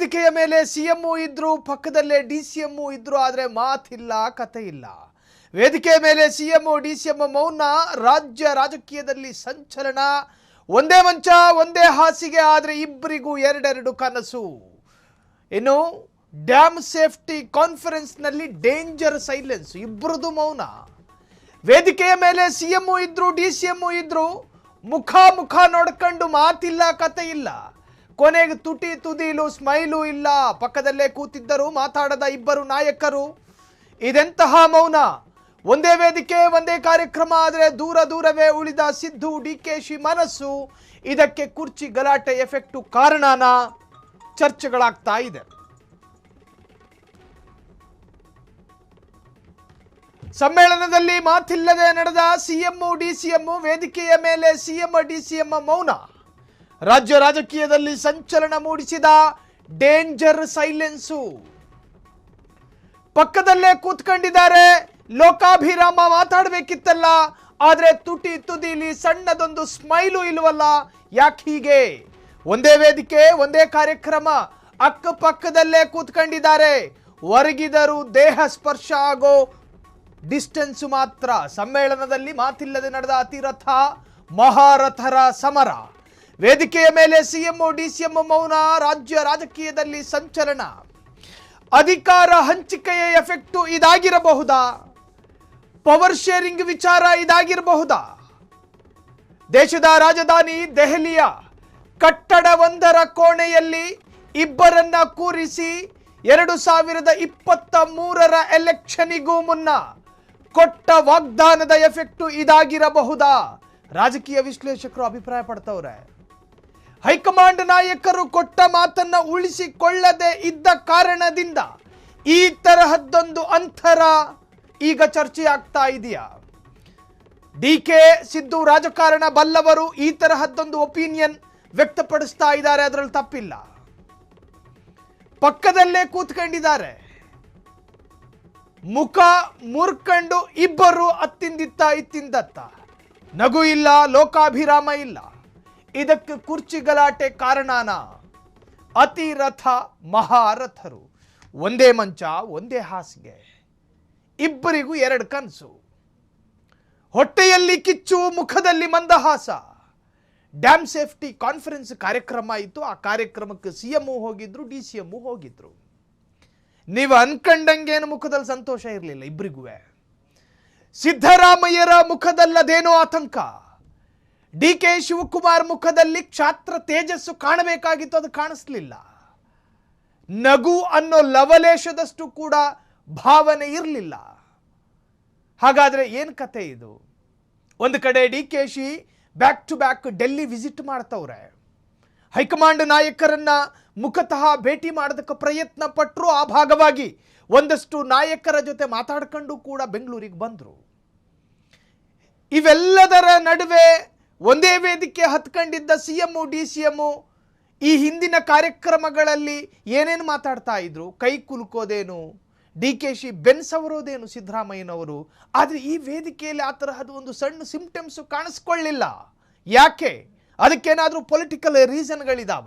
ವೇದಿಕೆಯ ಮೇಲೆ ಸಿಎಂ ಇದ್ರು, ಪಕ್ಕದಲ್ಲೇ ಡಿಸಿಎಂ ಇದ್ರು, ಆದರೆ ಮಾತಿಲ್ಲ, ಕತೆ ಇಲ್ಲ. ವೇದಿಕೆಯ ಮೇಲೆ ಸಿಎಂ ಡಿಸಿಎಂ ಮೌನ, ರಾಜ್ಯ ರಾಜಕೀಯದಲ್ಲಿ ಸಂಚಲನ. ಒಂದೇ ಮಂಚ, ಒಂದೇ ಹಾಸಿಗೆ, ಆದರೆ ಇಬ್ಬರಿಗೂ ಎರಡೆರಡು ಕನಸು. ಇನ್ನು ಡ್ಯಾಮ್ ಸೇಫ್ಟಿ ಕಾನ್ಫರೆನ್ಸ್ ನಲ್ಲಿ ಡೇಂಜರ್ ಸೈಲೆನ್ಸ್, ಇಬ್ಬರದು ಮೌನ. ವೇದಿಕೆಯ ಮೇಲೆ ಸಿಎಂ ಇದ್ರು, ಡಿಸಿಎಂ ಇದ್ರು, ಮುಖ ಮುಖ ನೋಡ್ಕೊಂಡು ಮಾತಿಲ್ಲ, ಕತೆ ಇಲ್ಲ. ಕೊನೆಗೆ ತುಟಿ ತುದಿಲು ಸ್ಮೈಲು ಇಲ್ಲ. ಪಕ್ಕದಲ್ಲೇ ಕೂತಿದ್ದರು ಮಾತಾಡದ ಇಬ್ಬರು ನಾಯಕರು. ಇದೆಂತಹ ಮೌನ? ಒಂದೇ ವೇದಿಕೆ, ಒಂದೇ ಕಾರ್ಯಕ್ರಮ, ಆದರೆ ದೂರ ದೂರವೇ ಉಳಿದ ಸಿದ್ದು ಡಿಕೆಶಿ ಮನಸ್ಸು. ಇದಕ್ಕೆ ಕುರ್ಚಿ ಗಲಾಟೆ ಎಫೆಕ್ಟು ಕಾರಣನಾ? ಚರ್ಚೆಗಳಾಗ್ತಾ ಇದೆ. ಸಮ್ಮೇಳನದಲ್ಲಿ ಮಾತಿಲ್ಲದೆ ನಡೆದ ಸಿಎಂ ಡಿಸಿಎಂ, ವೇದಿಕೆಯ ಮೇಲೆ ಸಿಎಂ ಡಿಸಿಎಂ ಮೌನ. ರಾಜ್ಯ ರಾಜಕೀಯದಲ್ಲಿ ಸಂಚಲನ ಮೂಡಿಸಿದ ಡೇಂಜರ್ ಸೈಲೆನ್ಸು. ಪಕ್ಕದಲ್ಲೇ ಕೂತ್ಕೊಂಡಿದ್ದಾರೆ, ಲೋಕಾಭಿರಾಮ ಮಾತಾಡಬೇಕಿತ್ತಲ್ಲ, ಆದ್ರೆ ತುಟಿ ತುದಿಲಿ ಸಣ್ಣದೊಂದು ಸ್ಮೈಲು ಇಲ್ವಲ್ಲ, ಯಾಕೆ ಹೀಗೆ? ಒಂದೇ ವೇದಿಕೆ, ಒಂದೇ ಕಾರ್ಯಕ್ರಮ, ಅಕ್ಕಪಕ್ಕದಲ್ಲೇ ಕೂತ್ಕೊಂಡಿದ್ದಾರೆ. ಹೊರಗಿದರೂ ದೇಹ ಸ್ಪರ್ಶ ಆಗೋ ಡಿಸ್ಟೆನ್ಸ್ ಮಾತ್ರ. ಸಮ್ಮೇಳನದಲ್ಲಿ ಮಾತಿಲ್ಲದೆ ನಡೆದ ಅತಿರಥ ಮಹಾರಥರ ಸಮರ. ವೇದಿಕೆಯ ಮೇಲೆ ಸಿಎಂ ಡಿಸಿಎಂ ಮೌನ, ರಾಜ್ಯ ರಾಜಕೀಯದಲ್ಲಿ ಸಂಚಲನ. ಅಧಿಕಾರ ಹಂಚಿಕೆಯ ಎಫೆಕ್ಟು ಇದಾಗಿರಬಹುದಾ? ಪವರ್ ಶೇರಿಂಗ್ ವಿಚಾರ ಇದಾಗಿರಬಹುದಾ? ದೇಶದ ರಾಜಧಾನಿ ದೆಹಲಿಯ ಕಟ್ಟಡವೊಂದರ ಕೋಣೆಯಲ್ಲಿ ಇಬ್ಬರನ್ನ ಕೂರಿಸಿ 2023ರ ಎಲೆಕ್ಷನ್ನಿಗೂ ಮುನ್ನ ಕೊಟ್ಟ ವಾಗ್ದಾನದ ಎಫೆಕ್ಟು ಇದಾಗಿರಬಹುದಾ? ರಾಜಕೀಯ ವಿಶ್ಲೇಷಕರು ಅಭಿಪ್ರಾಯ ಪಡ್ತವ್ರೆ. ಹೈಕಮಾಂಡ್ ನಾಯಕರು ಕೊಟ್ಟ ಮಾತನ್ನ ಉಳಿಸಿಕೊಳ್ಳದೆ ಇದ್ದ ಕಾರಣದಿಂದ ಈ ತರಹದ್ದೊಂದು ಅಂತರ ಈಗ ಚರ್ಚೆ ಆಗ್ತಾ ಇದೆಯಾ? ಡಿಕೆ ಸಿದ್ದು ರಾಜಕಾರಣ ಬಲ್ಲವರು ಈ ತರಹದ್ದೊಂದು ಒಪಿನಿಯನ್ ವ್ಯಕ್ತಪಡಿಸ್ತಾ ಇದ್ದಾರೆ, ಅದರಲ್ಲಿ ತಪ್ಪಿಲ್ಲ. ಪಕ್ಕದಲ್ಲೇ ಕೂತ್ಕೊಂಡಿದ್ದಾರೆ, ಮುಖ ಮುರ್ಕಂಡು ಇಬ್ಬರು ಅತ್ತಿಂದಿತ್ತ ಇತ್ತಿಂದತ್ತ. ನಗು ಇಲ್ಲ, ಲೋಕಾಭಿರಾಮ ಇಲ್ಲ. ಇದಕ್ಕೆ ಕುರ್ಚಿ ಗಲಾಟೆ ಕಾರಣನ? ಅತಿರಥ ಮಹಾರಥರು, ಒಂದೇ ಮಂಚ, ಒಂದೇ ಹಾಸಿಗೆ, ಇಬ್ಬರಿಗೂ ಎರಡು ಕನಸು. ಹೊಟ್ಟೆಯಲ್ಲಿ ಕಿಚ್ಚು, ಮುಖದಲ್ಲಿ ಮಂದಹಾಸ. ಡ್ಯಾಮ್ ಸೇಫ್ಟಿ ಕಾನ್ಫರೆನ್ಸ್ ಕಾರ್ಯಕ್ರಮ ಇತ್ತು. ಆ ಕಾರ್ಯಕ್ರಮಕ್ಕೆ ಸಿಎಂ ಹೋಗಿದ್ರು, ಡಿಸಿಎಂ ಹೋಗಿದ್ರು. ನೀವು ಅನ್ಕಂಡಂಗೇನು ಮುಖದಲ್ಲಿ ಸಂತೋಷ ಇರಲಿಲ್ಲ ಇಬ್ಬರಿಗೂ. ಸಿದ್ದರಾಮಯ್ಯರ ಮುಖದಲ್ಲದೇನೋ ಆತಂಕ, ಡಿಕೆ ಶಿವಕುಮಾರ್ ಮುಖದಲ್ಲಿ ಕ್ಷಾತ್ರ ತೇಜಸ್ಸು ಕಾಣಬೇಕಾಗಿತ್ತು, ಅದು ಕಾಣಿಸ್ಲಿಲ್ಲ. ನಗು ಅನ್ನೋ ಲವಲೇಶದಷ್ಟು ಕೂಡ ಭಾವನೆ ಇರಲಿಲ್ಲ. ಹಾಗಾದ್ರೆ ಏನು ಕತೆ ಇದು? ಒಂದು ಕಡೆ DKShi back to back Delhi visit ಮಾಡ್ತವ್ರೆ. ಹೈಕಮಾಂಡ್ ನಾಯಕರನ್ನ ಮುಖತಃ ಭೇಟಿ ಮಾಡೋದಕ್ಕೆ ಪ್ರಯತ್ನ ಪಟ್ಟರು. ಆ ಭಾಗವಾಗಿ ಒಂದಷ್ಟು ನಾಯಕರ ಜೊತೆ ಮಾತಾಡ್ಕೊಂಡು ಕೂಡ ಬೆಂಗಳೂರಿಗೆ ಬಂದರು. ಇವೆಲ್ಲದರ ನಡುವೆ ಒಂದೇ ವೇದಿಕೆ ಹತ್ಕೊಂಡಿದ್ದ ಸಿಎಂ ಡಿಸಿಎಂ ಈ ಹಿಂದಿನ ಕಾರ್ಯಕ್ರಮಗಳಲ್ಲಿ ಏನೇನು ಮಾತಾಡ್ತಾ ಇದ್ರು? ಕೈ ಕುಲುಕೋದೇನು, ಡಿಕೆಶಿ ಬೆನ್ಸವರೋದೇನು ಸಿದ್ದರಾಮಯ್ಯನವರು. ಆದರೆ ಈ ವೇದಿಕೆಯಲ್ಲಿ ಆ ತರಹದ ಒಂದು ಸಣ್ಣ ಸಿಂಪ್ಟಮ್ಸು ಕಾಣಿಸ್ಕೊಳ್ಳಿಲ್ಲ. ಯಾಕೆ? ಅದಕ್ಕೇನಾದರೂ ಪೊಲಿಟಿಕಲ್ ರೀಸನ್ಗಳಿದಾವ?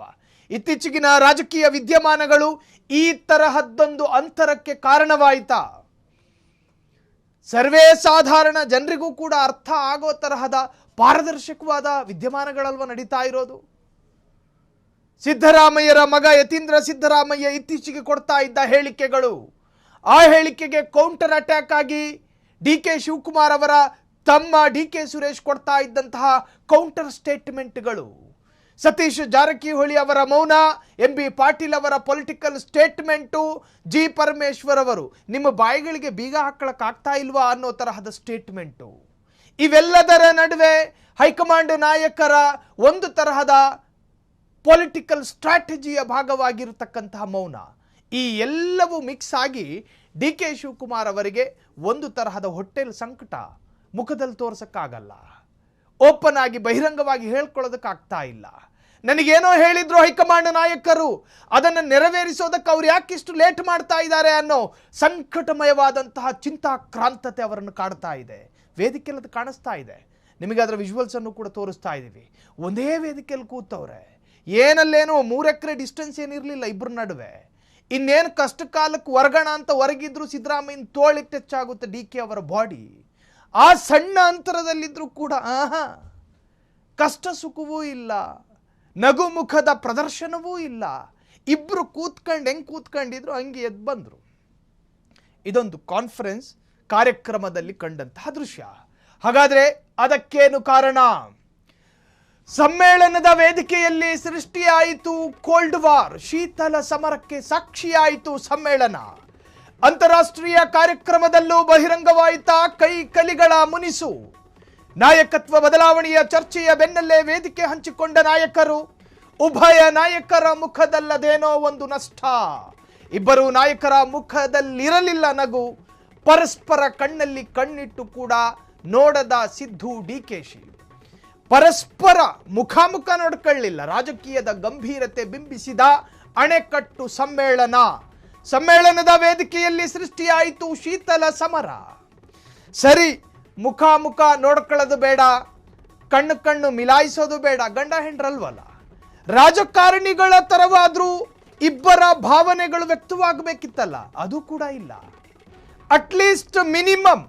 ಇತ್ತೀಚೆಗಿನ ರಾಜಕೀಯ ವಿದ್ಯಮಾನಗಳು ಈ ತರಹದ್ದೊಂದು ಅಂತರಕ್ಕೆ ಕಾರಣವಾಯಿತಾ? ಸರ್ವೇ ಸಾಧಾರಣ ಜನರಿಗೂ ಕೂಡ ಅರ್ಥ ಆಗೋ ತರಹದ ಪಾರದರ್ಶಕವಾದ ವಿದ್ಯಮಾನಗಳಲ್ವ ನಡೀತಾ ಇರೋದು? ಸಿದ್ದರಾಮಯ್ಯರ ಮಗ ಯತೀಂದ್ರ ಸಿದ್ದರಾಮಯ್ಯ ಇತ್ತೀಚೆಗೆ ಕೊಡ್ತಾ ಇದ್ದ ಹೇಳಿಕೆಗಳು, ಆ ಹೇಳಿಕೆಗೆ ಕೌಂಟರ್ ಅಟ್ಯಾಕ್ ಆಗಿ ಡಿಕೆ ಶಿವಕುಮಾರ್ ಅವರ ತಮ್ಮ ಡಿಕೆ ಸುರೇಶ್ ಕೊಡ್ತಾ ಇದ್ದಂತಹ ಕೌಂಟರ್ ಸ್ಟೇಟ್ಮೆಂಟ್ಗಳು, ಸತೀಶ್ ಜಾರಕಿಹೊಳಿ ಅವರ ಮೌನ, ಎಂಬಿ ಪಾಟೀಲ್ ಅವರ ಪೊಲಿಟಿಕಲ್ ಸ್ಟೇಟ್ಮೆಂಟು, ಜಿ ಪರಮೇಶ್ವರ್ ಅವರು ನಿಮ್ಮ ಬಾಯಿಗಳಿಗೆ ಬೀಗ ಹಾಕಳಕ್ಕಾಗ್ತಾ ಇಲ್ವಾ ಅನ್ನೋ ತರಹದ ಸ್ಟೇಟ್ಮೆಂಟು. ಇವೆಲ್ಲದರ ನಡುವೆ ಹೈಕಮಾಂಡ್ ನಾಯಕರ ಒಂದು ತರಹದ ಪೊಲಿಟಿಕಲ್ ಸ್ಟ್ರಾಟಜಿಯ ಭಾಗವಾಗಿರತಕ್ಕಂತಹ ಮೌನ. ಈ ಎಲ್ಲವೂ ಮಿಕ್ಸ್ ಆಗಿ ಡಿಕೆ ಶಿವಕುಮಾರ್ ಅವರಿಗೆ ಒಂದು ತರಹದ ಹೊಟ್ಟೆಲ್ ಸಂಕಟ ಮುಖದಲ್ಲಿ ತೋರ್ಸಕ್ಕಾಗಲ್ಲ. ಓಪನ್ ಆಗಿ ಬಹಿರಂಗವಾಗಿ ಹೇಳ್ಕೊಳ್ಳೋದಕ್ಕಾಗ್ತಾ ಇಲ್ಲ. ನನಗೇನೋ ಹೇಳಿದ್ರು ಹೈಕಮಾಂಡ್ ನಾಯಕರು, ಅದನ್ನು ನೆರವೇರಿಸೋದಕ್ಕೆ ಅವ್ರು ಯಾಕಿಷ್ಟು ಲೇಟ್ ಮಾಡ್ತಾ ಇದ್ದಾರೆ ಅನ್ನೋ ಸಂಕಟಮಯವಾದಂತಹ ಚಿಂತಾಕ್ರಾಂತತೆ ಅವರನ್ನು ಕಾಡ್ತಾ ಇದೆ. ವೇದಿಕೆಯಲ್ಲಿ ಅದು ಕಾಣಿಸ್ತಾ ಇದೆ. ನಿಮಗೆ ಅದರ ವಿಜುವಲ್ಸನ್ನು ಕೂಡ ತೋರಿಸ್ತಾ ಇದ್ದೀವಿ. ಒಂದೇ ವೇದಿಕೆಯಲ್ಲಿ ಕೂತವ್ರೆ, ಏನಲ್ಲೇನೋ 3 ಎಕರೆ ಡಿಸ್ಟೆನ್ಸ್ ಏನಿರಲಿಲ್ಲ ಇಬ್ಬರ ನಡುವೆ. ಇನ್ನೇನು ಕಷ್ಟ ಕಾಲಕ್ಕೆ ಹೊರಗಣ ಅಂತ ಹೊರಗಿದ್ರು ಸಿದ್ದರಾಮಯ್ಯನ ತೋಳಿಗೆ ಟಚ್ ಆಗುತ್ತೆ ಡಿ ಕೆ ಅವರ ಬಾಡಿ. ಆ ಸಣ್ಣ ಅಂತರದಲ್ಲಿದ್ದರೂ ಕೂಡ ಕಷ್ಟ ಸುಖವೂ ಇಲ್ಲ, ನಗು ಮುಖದ ಪ್ರದರ್ಶನವೂ ಇಲ್ಲ. ಇಬ್ಬರು ಕೂತ್ಕೊಂಡು ಹೆಂಗೆ ಕೂತ್ಕೊಂಡಿದ್ರು ಹಂಗೆ ಎದ್ದು ಬಂದರು. ಇದೊಂದು ಕಾನ್ಫರೆನ್ಸ್ ಕಾರ್ಯಕ್ರಮದಲ್ಲಿ ಕಂಡಂತಹ ದೃಶ್ಯ. ಹಾಗಾದರೆ ಅದಕ್ಕೇನು ಕಾರಣ? ಸಮ್ಮೇಳನದ ವೇದಿಕೆಯಲ್ಲಿ ಸೃಷ್ಟಿಯಾಯಿತು ಕೋಲ್ಡ್ ವಾರ್, ಶೀತಲ ಸಮರಕ್ಕೆ ಸಾಕ್ಷಿಯಾಯಿತು ಸಮ್ಮೇಳನ. ಅಂತಾರಾಷ್ಟ್ರೀಯ ಕಾರ್ಯಕ್ರಮದಲ್ಲೂ ಬಹಿರಂಗವಾಯಿತ ಕೈ ಕಲಿಗಳ ಮುನಿಸು. ನಾಯಕತ್ವ ಬದಲಾವಣೆಯ ಚರ್ಚೆಯ ಬೆನ್ನಲ್ಲೇ ವೇದಿಕೆ ಹಂಚಿಕೊಂಡ ನಾಯಕರು. ಉಭಯ ನಾಯಕರ ಮುಖದಲ್ಲದೇನೋ ಒಂದು ನಷ್ಟ. ಇಬ್ಬರು ನಾಯಕರ ಮುಖದಲ್ಲಿರಲಿಲ್ಲ ನಗು. ಪರಸ್ಪರ ಕಣ್ಣಲ್ಲಿ ಕಣ್ಣಿಟ್ಟು ಕೂಡ ನೋಡದ ಸಿದ್ದು ಡಿಕೆಶಿ. ಪರಸ್ಪರ ಮುಖಾಮುಖ ನೋಡ್ಕೊಳ್ಳಿಲ್ಲ. ರಾಜಕೀಯದ ಗಂಭೀರತೆ ಬಿಂಬಿಸಿದ ಅಣೆಕಟ್ಟು ಸಮ್ಮೇಳನ. ಸಮ್ಮೇಳನದ ವೇದಿಕೆಯಲ್ಲಿ ಸೃಷ್ಟಿಯಾಯಿತು ಶೀತಲ ಸಮರ. ಸರಿ, ಮುಖಾಮುಖ ನೋಡ್ಕೊಳ್ಳೋದು ಬೇಡ, ಕಣ್ಣು ಮಿಲಾಯಿಸೋದು ಬೇಡ, ಗಂಡ ಹೆಂಡ್ರಲ್ವಲ್ಲ. ರಾಜಕಾರಣಿಗಳ ತರವಾದ್ರೂ ಇಬ್ಬರ ಭಾವನೆಗಳು ವ್ಯಕ್ತವಾಗಬೇಕಿತ್ತಲ್ಲ, ಅದು ಕೂಡ ಇಲ್ಲ. ಅಟ್ಲೀಸ್ಟ್ ಮಿನಿಮಮ್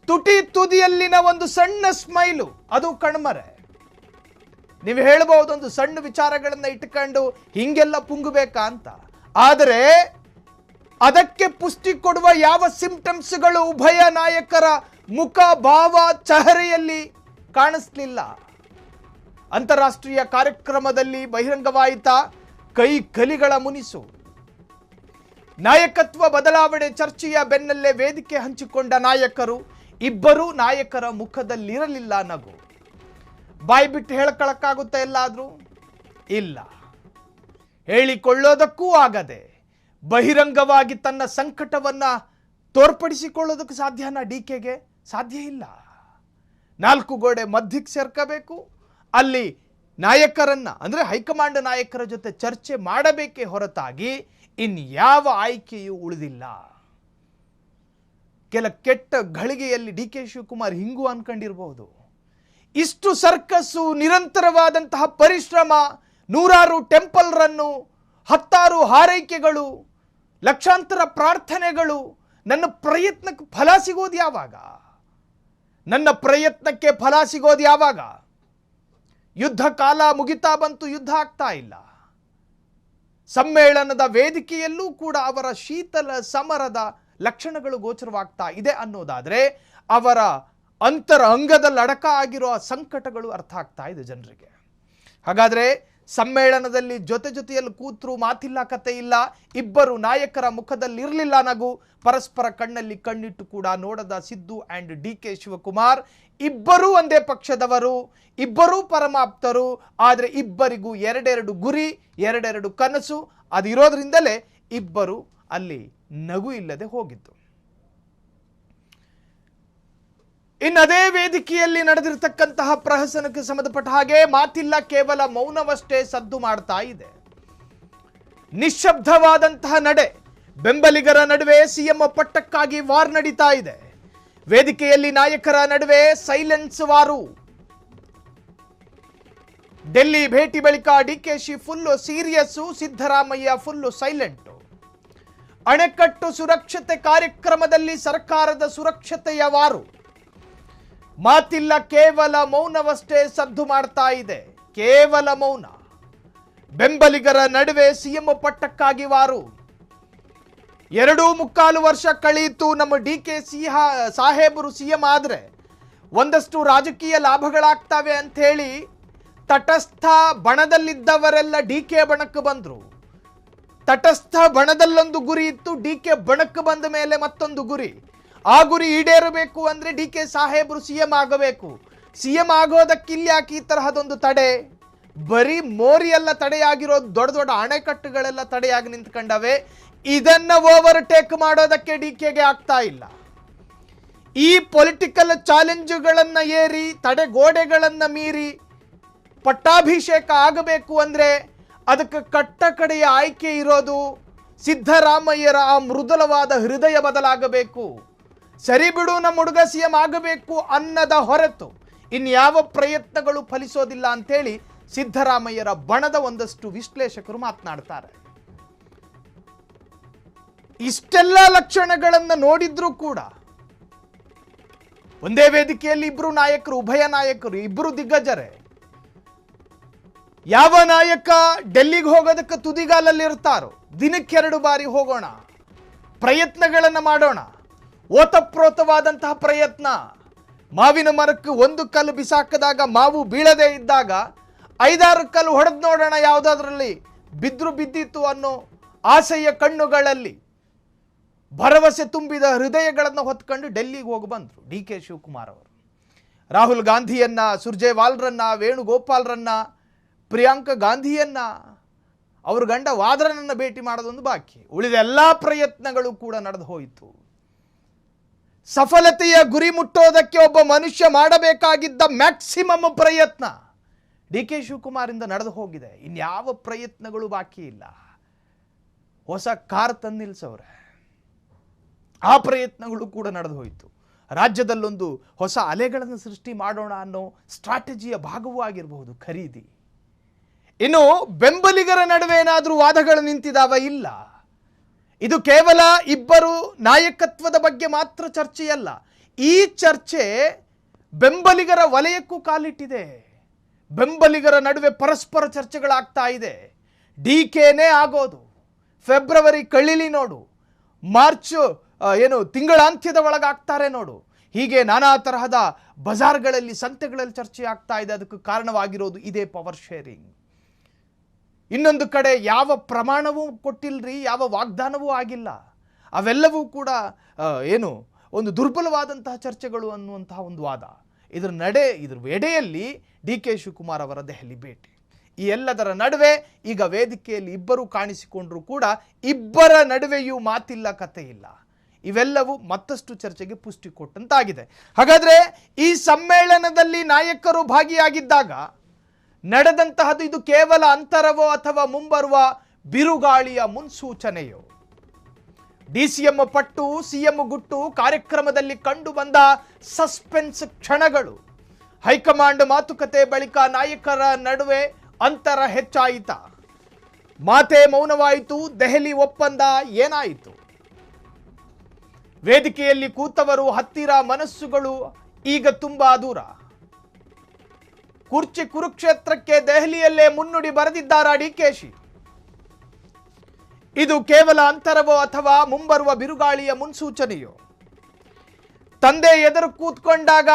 ತುಟಿ ತುದಿಯಲ್ಲಿನ ಒಂದು ಸಣ್ಣ ಸ್ಮೈಲು, ಅದು ಕಣ್ಮರೆ. ನೀವು ಹೇಳ್ಬಹುದು ಒಂದು ಸಣ್ಣ ವಿಚಾರಗಳನ್ನ ಇಟ್ಕೊಂಡು ಹಿಂಗೆಲ್ಲ ಪುಂಗಬೇಕಾ ಅಂತ. ಆದರೆ ಅದಕ್ಕೆ ಪುಷ್ಟಿ ಕೊಡುವ ಯಾವ ಸಿಂಪ್ಟಮ್ಸ್ಗಳು ಉಭಯ ನಾಯಕರ ಮುಖ ಭಾವ ಚಹರೆಯಲ್ಲಿ ಕಾಣಿಸ್ಲಿಲ್ಲ. ಅಂತಾರಾಷ್ಟ್ರೀಯ ಕಾರ್ಯಕ್ರಮದಲ್ಲಿ ಬಹಿರಂಗವಾಯಿತ ಕೈ ಕಲಿಗಳ ಮುನಿಸು. ನಾಯಕತ್ವ ಬದಲಾವಣೆ ಚರ್ಚೆಯ ಬೆನ್ನಲ್ಲೇ ವೇದಿಕೆ ಹಂಚಿಕೊಂಡ ನಾಯಕರು. ಇಬ್ಬರೂ ನಾಯಕರ ಮುಖದಲ್ಲಿರಲಿಲ್ಲ ನಗು. ಬಾಯಿ ಬಿಟ್ಟು ಹೇಳ್ಕೊಳಕ್ಕಾಗುತ್ತೆ ಎಲ್ಲಾದ್ರೂ? ಇಲ್ಲ. ಹೇಳಿಕೊಳ್ಳೋದಕ್ಕೂ ಆಗದೆ ಬಹಿರಂಗವಾಗಿ ತನ್ನ ಸಂಕಟವನ್ನ ತೋರ್ಪಡಿಸಿಕೊಳ್ಳೋದಕ್ಕೆ ಸಾಧ್ಯನಾ? ಡಿಕೆಗೆ ಸಾಧ್ಯ ಇಲ್ಲ. 4 ಗೋಡೆ ಮಧ್ಯಕ್ಕೆ ಸೇರ್ಕೋಬೇಕು. ಅಲ್ಲಿ ನಾಯಕರನ್ನ ಅಂದ್ರೆ ಹೈಕಮಾಂಡ್ ನಾಯಕರ ಜೊತೆ ಚರ್ಚೆ ಮಾಡಬೇಕೇ ಹೊರತಾಗಿ ಇನ್ಯಾವ ಆಯ್ಕೆಯೂ ಉಳಿದಿಲ್ಲ. ಕೆಲ ಕೆಟ್ಟ ಘಳಿಗೆಯಲ್ಲಿ ಡಿ ಕೆ ಶಿವಕುಮಾರ್ ಹಿಂಗೂ ಅನ್ಕೊಂಡಿರಬಹುದು. ಇಷ್ಟು ಸರ್ಕಸ್ಸು, ನಿರಂತರವಾದಂತಹ ಪರಿಶ್ರಮ, 100 ಟೆಂಪಲ್ ರನ್ನು, 10 ಹಾರೈಕೆಗಳು, ಲಕ್ಷಾಂತರ ಪ್ರಾರ್ಥನೆಗಳು, ನನ್ನ ಪ್ರಯತ್ನಕ್ಕೆ ಫಲ ಸಿಗೋದು ಯಾವಾಗ? ನನ್ನ ಪ್ರಯತ್ನಕ್ಕೆ ಫಲ ಸಿಗೋದು ಯಾವಾಗ? ಯುದ್ಧ ಕಾಲ ಮುಗಿತಾ ಬಂತು, ಯುದ್ಧ ಆಗ್ತಾ ಇಲ್ಲ. ಸಮ್ಮೇಳನದ ವೇದಿಕೆಯಲ್ಲೂ ಕೂಡ ಅವರ ಶೀತಲ ಸಮರದ ಲಕ್ಷಣಗಳು ಗೋಚರವಾಗ್ತಾ ಇದೆ ಅನ್ನೋದಾದ್ರೆ ಅವರ ಅಂಗದಲ್ಲಿ ಅಡಕ ಆಗಿರೋ ಸಂಕಟಗಳು ಅರ್ಥ ಆಗ್ತಾ ಇದೆ ಜನರಿಗೆ. ಹಾಗಾದ್ರೆ ಸಮ್ಮೇಳನದಲ್ಲಿ ಜೊತೆಯಲ್ಲಿ ಕೂತ್ರು ಮಾತಿಲ್ಲ, ಕತೆ ಇಲ್ಲ. ಇಬ್ಬರು ನಾಯಕರ ಮುಖದಲ್ಲಿ ಇರಲಿಲ್ಲ ನಗು. ಪರಸ್ಪರ ಕಣ್ಣಲ್ಲಿ ಕಣ್ಣಿಟ್ಟು ಕೂಡ ನೋಡದ Siddu and D K Shivakumar. ಇಬ್ಬರೂ ಒಂದೇ ಪಕ್ಷದವರು, ಇಬ್ಬರೂ ಪರಮಾಪ್ತರು. ಆದರೆ ಇಬ್ಬರಿಗೂ 2 ಗುರಿ, 2 ಕನಸು. ಅದಿರೋದ್ರಿಂದಲೇ ಇಬ್ಬರು ಅಲ್ಲಿ ನಗು ಇಲ್ಲದೆ ಹೋಗಿದ್ದು. ಇನ್ನದೇ ವೇದಿಕೆಯಲ್ಲಿ ನಡೆದಿರತಕ್ಕಂತಹ ಪ್ರಹಸನಕ್ಕೆ ಸಂಬಂಧಪಟ್ಟ ಹಾಗೆ ಮಾತಿಲ್ಲ, ಕೇವಲ ಮೌನವಷ್ಟೇ ಸದ್ದು ಮಾಡ್ತಾ ಇದೆ. ನಿಶ್ಶಬ್ದವಾದಂತಹ ನಡೆ. ಬೆಂಬಲಿಗರ ನಡುವೆ ಸಿಎಂ ಪಟ್ಟಕ್ಕಾಗಿ ವಾರ್ ನಡೀತಾ ಇದೆ. ವೇದಿಕೆಯಲ್ಲಿ ನಾಯಕರ ನಡುವೆ ಸೈಲೆನ್ಸ್ ವಾರು. ಡೆಲ್ಲಿ ಭೇಟಿ ಬಳಿಕ DKShi full serious, Siddaramaiah full silent. ಅಣೆಕಟ್ಟು ಸುರಕ್ಷತೆ ಕಾರ್ಯಕ್ರಮದಲ್ಲಿ ಸರ್ಕಾರದ ಸುರಕ್ಷತೆಯ ವಾರು. ಮಾತಿಲ್ಲ, ಕೇವಲ ಮೌನವಷ್ಟೇ ಸದ್ದು ಮಾಡ್ತಾ ಇದೆ. ಕೇವಲ ಮೌನ. ಬೆಂಬಲಿಗರ ನಡುವೆ ಸಿಎಂ ಪಟ್ಟಕ್ಕಾಗಿ ವಾರು. 2.25 ವರ್ಷ ಕಳೆಯಿತು ನಮ್ಮ ಡಿ ಕೆ ಸಾಹೇಬರು ಸಿಎಂ ಆದ್ರೆ ಒಂದಷ್ಟು ರಾಜಕೀಯ ಲಾಭಗಳಾಗ್ತವೆ ಅಂತ ಹೇಳಿ ತಟಸ್ಥ ಬಣದಲ್ಲಿದ್ದವರೆಲ್ಲ ಡಿ ಕೆ ಬಣಕ್ಕೆ ಬಂದ್ರು. ತಟಸ್ಥ ಬಣದಲ್ಲೊಂದು ಗುರಿ ಇತ್ತು, ಡಿ ಕೆ ಬಣಕ್ಕೆ ಬಂದ ಮೇಲೆ ಮತ್ತೊಂದು ಗುರಿ. ಆ ಗುರಿ ಈಡೇರಬೇಕು ಅಂದ್ರೆ ಡಿ ಕೆ ಸಾಹೇಬರು ಸಿಎಂ ಆಗಬೇಕು. ಸಿಎಂ ಆಗೋದಕ್ಕಿಲ್ಲಿ ಯಾಕೆ ಈ ತರಹದೊಂದು ತಡೆ? ಬರೀ ಮೋರಿಯೆಲ್ಲ ತಡೆಯಾಗಿರೋದು, ದೊಡ್ಡ ಅಣೆಕಟ್ಟುಗಳೆಲ್ಲ ತಡೆಯಾಗಿ ನಿಂತ್ಕೊಂಡವೆ. ಇದನ್ನ ಓವರ್ಟೇಕ್ ಮಾಡೋದಕ್ಕೆ ಡಿ ಕೆಗೆ ಆಗ್ತಾ ಇಲ್ಲ. ಈ ಪೊಲಿಟಿಕಲ್ ಚಾಲೆಂಜುಗಳನ್ನ ಏರಿ, ತಡೆಗೋಡೆಗಳನ್ನ ಮೀರಿ ಪಟ್ಟಾಭಿಷೇಕ ಆಗಬೇಕು ಅಂದ್ರೆ ಅದಕ್ಕೆ ಕಟ್ಟಕಡೆಯ ಆಯ್ಕೆ ಇರೋದು ಸಿದ್ದರಾಮಯ್ಯರ ಆ ಮೃದುಲವಾದ ಹೃದಯ ಬದಲಾಗಬೇಕು. ಸರಿ ಬಿಡು, ನಮ್ಮ ಹುಡುಗ ಸಿಎಂ ಆಗಬೇಕು ಅನ್ನದ ಹೊರತು ಇನ್ಯಾವ ಪ್ರಯತ್ನಗಳು ಫಲಿಸೋದಿಲ್ಲ ಅಂತೇಳಿ ಸಿದ್ದರಾಮಯ್ಯರ ಬಣದ ಒಂದಷ್ಟು ವಿಶ್ಲೇಷಕರು ಮಾತನಾಡ್ತಾರೆ. ಇಷ್ಟೆಲ್ಲ ಲಕ್ಷಣಗಳನ್ನು ನೋಡಿದ್ರೂ ಕೂಡ ಒಂದೇ ವೇದಿಕೆಯಲ್ಲಿ ಇಬ್ರು ನಾಯಕರು, ಉಭಯ ನಾಯಕರು, ಇಬ್ರು ದಿಗ್ಗಜರೇ. ಯಾವ ನಾಯಕ ಡೆಲ್ಲಿಗೆ ಹೋಗೋದಕ್ಕೆ ತುದಿಗಾಲಲ್ಲಿ ಇರ್ತಾರೋ, ದಿನಕ್ಕೆ 2 ಬಾರಿ ಹೋಗೋಣ, ಪ್ರಯತ್ನಗಳನ್ನು ಮಾಡೋಣ, ಓತಪ್ರೋತವಾದಂತಹ ಪ್ರಯತ್ನ. ಮಾವಿನ ಮರಕ್ಕೆ 1 ಕಲ್ಲು ಬಿಸಾಕದಾಗ ಮಾವು ಬೀಳದೇ ಇದ್ದಾಗ 5-6 ಕಲ್ಲು ಹೊಡೆದು ನೋಡೋಣ ಯಾವುದಾದ್ರಲ್ಲಿ ಬಿದ್ರು ಬಿದ್ದಿತ್ತು ಅನ್ನೋ ಆಸೆಯ ಕಣ್ಣುಗಳಲ್ಲಿ ಭರವಸೆ ತುಂಬಿದ ಹೃದಯಗಳನ್ನು ಹೊತ್ಕೊಂಡು ಡೆಲ್ಲಿಗೆ ಹೋಗಿ ಬಂದರು ಡಿ ಕೆ ಶಿವಕುಮಾರ್ ಅವರು. ರಾಹುಲ್ ಗಾಂಧಿಯನ್ನ, ಸುರ್ಜೇವಾಲ್ರನ್ನ, ವೇಣುಗೋಪಾಲ್ರನ್ನ, ಪ್ರಿಯಾಂಕಾ ಗಾಂಧಿಯನ್ನ, ಅವ್ರ ಗಂಡ ವಾದ್ರನನ್ನ ಭೇಟಿ ಮಾಡೋದೊಂದು ಬಾಕಿ. ಉಳಿದ ಎಲ್ಲ ಪ್ರಯತ್ನಗಳು ಕೂಡ ನಡೆದು ಹೋಯಿತು. ಸಫಲತೆಯ ಗುರಿ ಮುಟ್ಟೋದಕ್ಕೆ ಒಬ್ಬ ಮನುಷ್ಯ ಮಾಡಬೇಕಾಗಿದ್ದ ಮ್ಯಾಕ್ಸಿಮಮ್ ಪ್ರಯತ್ನ ಡಿ ಕೆ ಶಿವಕುಮಾರಿಂದ ನಡೆದು ಹೋಗಿದೆ. ಇನ್ಯಾವ ಪ್ರಯತ್ನಗಳು ಬಾಕಿ ಇಲ್ಲ. ಹೊಸ ಕಾರ್ ತಂದು ನಿಲ್ಸವ್ರೆ, ಆ ಪ್ರಯತ್ನಗಳು ಕೂಡ ನಡೆದು ಹೋಯಿತು. ರಾಜ್ಯದಲ್ಲೊಂದು ಹೊಸ ಅಲೆಗಳನ್ನು ಸೃಷ್ಟಿ ಮಾಡೋಣ ಅನ್ನೋ ಸ್ಟ್ರಾಟಜಿಯ ಭಾಗವೂ ಆಗಿರಬಹುದು ಖರೀದಿ. ಇನ್ನು ಬೆಂಬಲಿಗರ ನಡುವೆ ಏನಾದರೂ ವಾದಗಳು ನಿಂತಿದಾವ? ಇಲ್ಲ. ಇದು ಕೇವಲ ಇಬ್ಬರು ನಾಯಕತ್ವದ ಬಗ್ಗೆ ಮಾತ್ರ ಚರ್ಚೆಯಲ್ಲ. ಈ ಚರ್ಚೆ ಬೆಂಬಲಿಗರ ವಲಯಕ್ಕೂ ಕಾಲಿಟ್ಟಿದೆ. ಬೆಂಬಲಿಗರ ನಡುವೆ ಪರಸ್ಪರ ಚರ್ಚೆಗಳಾಗ್ತಾ ಇದೆ. ಡಿಕೆನೇ ಆಗೋದು, ಫೆಬ್ರವರಿ ಕಳಿಲಿ ನೋಡು, ಮಾರ್ಚ್ ತಿಂಗಳಾಂತ್ಯದ ಒಳಗಾಗ್ತಾರೆ ನೋಡು. ಹೀಗೆ ನಾನಾ ತರಹದ ಬಜಾರ್ಗಳಲ್ಲಿ, ಸಂತೆಗಳಲ್ಲಿ ಚರ್ಚೆ ಆಗ್ತಾ ಇದೆ. ಅದಕ್ಕೆ ಕಾರಣವಾಗಿರೋದು ಇದೇ ಪವರ್ ಶೇರಿಂಗ್. ಇನ್ನೊಂದು ಕಡೆ ಯಾವ ಪ್ರಮಾಣವೂ ಕೊಟ್ಟಿಲ್ರಿ, ಯಾವ ವಾಗ್ದಾನವೂ ಆಗಿಲ್ಲ. ಅವೆಲ್ಲವೂ ಕೂಡ ಒಂದು ದುರ್ಬಲವಾದಂತಹ ಚರ್ಚೆಗಳು ಅನ್ನುವಂತಹ ಒಂದು ವಾದ. ಇದ್ರ ಎಡೆಯಲ್ಲಿ ಡಿ ಕೆ ಶಿವಕುಮಾರ್ ಅವರ ದೆಹಲಿ ಭೇಟಿ. ಈ ಎಲ್ಲದರ ನಡುವೆ ಈಗ ವೇದಿಕೆಯಲ್ಲಿ ಇಬ್ಬರು ಕಾಣಿಸಿಕೊಂಡ್ರೂ ಕೂಡ ಇಬ್ಬರ ನಡುವೆಯೂ ಮಾತಿಲ್ಲ, ಕತೆ ಇಲ್ಲ. ಇವೆಲ್ಲವೂ ಮತ್ತಷ್ಟು ಚರ್ಚೆಗೆ ಪುಷ್ಟಿ ಕೊಟ್ಟಂತಾಗಿದೆ. ಹಾಗಾದ್ರೆ ಈ ಸಮ್ಮೇಳನದಲ್ಲಿ ನಾಯಕರು ಭಾಗಿಯಾಗಿದ್ದಾಗ ನಡೆದಂತಹದ್ದು ಇದು ಕೇವಲ ಅಂತರವೋ ಅಥವಾ ಮುಂಬರುವ ಬಿರುಗಾಳಿಯ ಮುನ್ಸೂಚನೆಯೋ? ಡಿಸಿಎಂ ಪಟ್ಟು, ಸಿಎಂ ಗುಟ್ಟು ಕಾರ್ಯಕ್ರಮದಲ್ಲಿ ಕಂಡು ಬಂದ ಸಸ್ಪೆನ್ಸ್ ಕ್ಷಣಗಳು. ಹೈಕಮಾಂಡ್ ಮಾತುಕತೆ ಬಳಿಕ ನಾಯಕರ ನಡುವೆ ಅಂತರ ಹೆಚ್ಚಾಯಿತ? ಮಾತೇ ಮೌನವಾಯಿತು? ದೆಹಲಿ ಒಪ್ಪಂದ ಏನಾಯಿತು? ವೇದಿಕೆಯಲ್ಲಿ ಕೂತವರು ಹತ್ತಿರ, ಮನಸ್ಸುಗಳು ಈಗ ತುಂಬಾ ದೂರ. ಕುರ್ಚಿ ಕುರುಕ್ಷೇತ್ರಕ್ಕೆ ದೆಹಲಿಯಲ್ಲೇ ಮುನ್ನುಡಿ ಬರೆದಿದ್ದಾರಾ ಡಿಕೆಶಿ? ಇದು ಕೇವಲ ಅಂತರವೋ ಅಥವಾ ಮುಂಬರುವ ಬಿರುಗಾಳಿಯ ಮುನ್ಸೂಚನೆಯೋ? ತಂದೆ ಎದುರು ಕೂತ್ಕೊಂಡಾಗ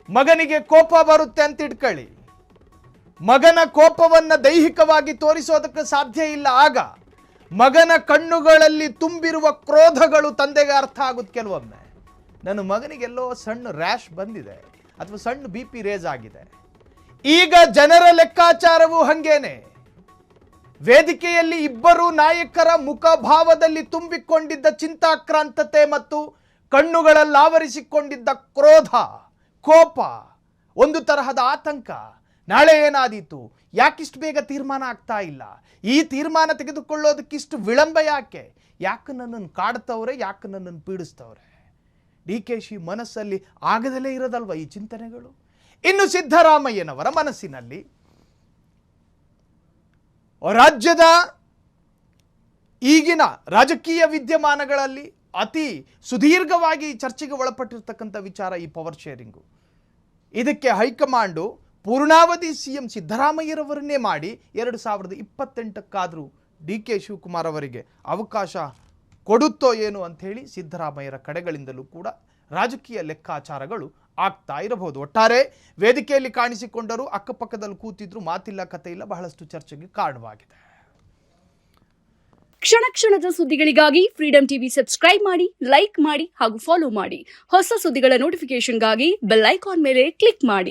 ಮಗನಿಗೆ ಕೋಪ ಬರುತ್ತೆ ಅಂತ ಇಟ್ಕೊಳ್ಳಿ. ಮಗನ ಕೋಪವನ್ನು ದೈಹಿಕವಾಗಿ ತೋರಿಸೋದಕ್ಕೆ ಸಾಧ್ಯ ಇಲ್ಲ. ಆಗ ಮಗನ ಕಣ್ಣುಗಳಲ್ಲಿ ತುಂಬಿರುವ ಕ್ರೋಧಗಳು ತಂದೆಗೆ ಅರ್ಥ ಆಗುತ್ತೆ ಕೆಲವೊಮ್ಮೆ. ನನ್ನ ಮಗನಿಗೆಲ್ಲೋ ಸಣ್ಣ ರ್ಯಾಶ್ ಬಂದಿದೆ ಅಥವಾ ಸಣ್ಣ BP ರೇಸ್ ಆಗಿದೆ. ಈಗ ಜನರ ಲೆಕ್ಕಾಚಾರವೂ ಹಂಗೇನೆ. ವೇದಿಕೆಯಲ್ಲಿ ಇಬ್ಬರು ನಾಯಕರ ಮುಖಭಾವದಲ್ಲಿ ತುಂಬಿಕೊಂಡಿದ್ದ ಚಿಂತಾಕ್ರಾಂತತೆ ಮತ್ತು ಕಣ್ಣುಗಳಲ್ಲಿ ಆವರಿಸಿಕೊಂಡಿದ್ದ ಕ್ರೋಧ, ಕೋಪ, ಒಂದು ತರಹದ ಆತಂಕ. ನಾಳೆ ಏನಾದೀತು? ಯಾಕಿಷ್ಟು ಬೇಗ ತೀರ್ಮಾನ ಆಗ್ತಾ ಇಲ್ಲ? ಈ ತೀರ್ಮಾನ ತೆಗೆದುಕೊಳ್ಳೋದಕ್ಕಿಷ್ಟು ವಿಳಂಬ ಯಾಕೆ? ಯಾಕೆ ನನ್ನನ್ನು ಕಾಡ್ತವ್ರೆ? ಯಾಕೆ ನನ್ನನ್ನು ಪೀಡಿಸ್ತವ್ರೆ? ಡಿಕೆಶಿ ಮನಸ್ಸಲ್ಲಿ ಆಗದಲೇ ಇರೋದಲ್ವ ಈ ಚಿಂತನೆಗಳು? ಇನ್ನು ಸಿದ್ದರಾಮಯ್ಯನವರ ಮನಸ್ಸಿನಲ್ಲಿ ರಾಜ್ಯದ ಈಗಿನ ರಾಜಕೀಯ ವಿದ್ಯಮಾನಗಳಲ್ಲಿ ಅತಿ ಸುದೀರ್ಘವಾಗಿ ಚರ್ಚೆಗೆ ಒಳಪಟ್ಟಿರ್ತಕ್ಕಂಥ ವಿಚಾರ ಈ ಪವರ್ ಶೇರಿಂಗು. ಇದಕ್ಕೆ ಹೈಕಮಾಂಡು ಪೂರ್ಣಾವಧಿ ಸಿಎಂ ಸಿದ್ದರಾಮಯ್ಯರವರನ್ನೇ ಮಾಡಿ 2028ಕ್ಕಾದರೂ ಡಿ ಕೆ ಶಿವಕುಮಾರ್ ಅವರಿಗೆ ಅವಕಾಶ ಕೊಡುತ್ತೋ ಏನು ಅಂಥೇಳಿ ಸಿದ್ದರಾಮಯ್ಯರ ಕಡೆಗಳಿಂದಲೂ ಕೂಡ ರಾಜಕೀಯ ಲೆಕ್ಕಾಚಾರಗಳು ಆಗ್ತಾ ಇರಬಹುದು. ಒಟ್ಟಾರೆ ವೇದಿಕೆಯಲ್ಲಿ ಕಾಣಿಸಿಕೊಂಡರೂ ಅಕ್ಕಪಕ್ಕದಲ್ಲಿ ಕೂತಿದ್ರು ಮಾತಿಲ್ಲ, ಕತೆ ಇಲ್ಲ, ಬಹಳಷ್ಟು ಚರ್ಚೆಗೆ ಕಾರಣವಾಗಿದೆ. ಕ್ಷಣ ಕ್ಷಣದ ಸುದ್ದಿಗಳಿಗಾಗಿ ಫ್ರೀಡಂ ಟಿವಿ ಸಬ್ಸ್ಕ್ರೈಬ್ ಮಾಡಿ, ಲೈಕ್ ಮಾಡಿ ಹಾಗೂ ಫಾಲೋ ಮಾಡಿ. ಹೊಸ ಸುದ್ದಿಗಳ ನೋಟಿಫಿಕೇಶನ್ಗಾಗಿ ಬೆಲ್ ಐಕಾನ್ ಮೇಲೆ ಕ್ಲಿಕ್ ಮಾಡಿ.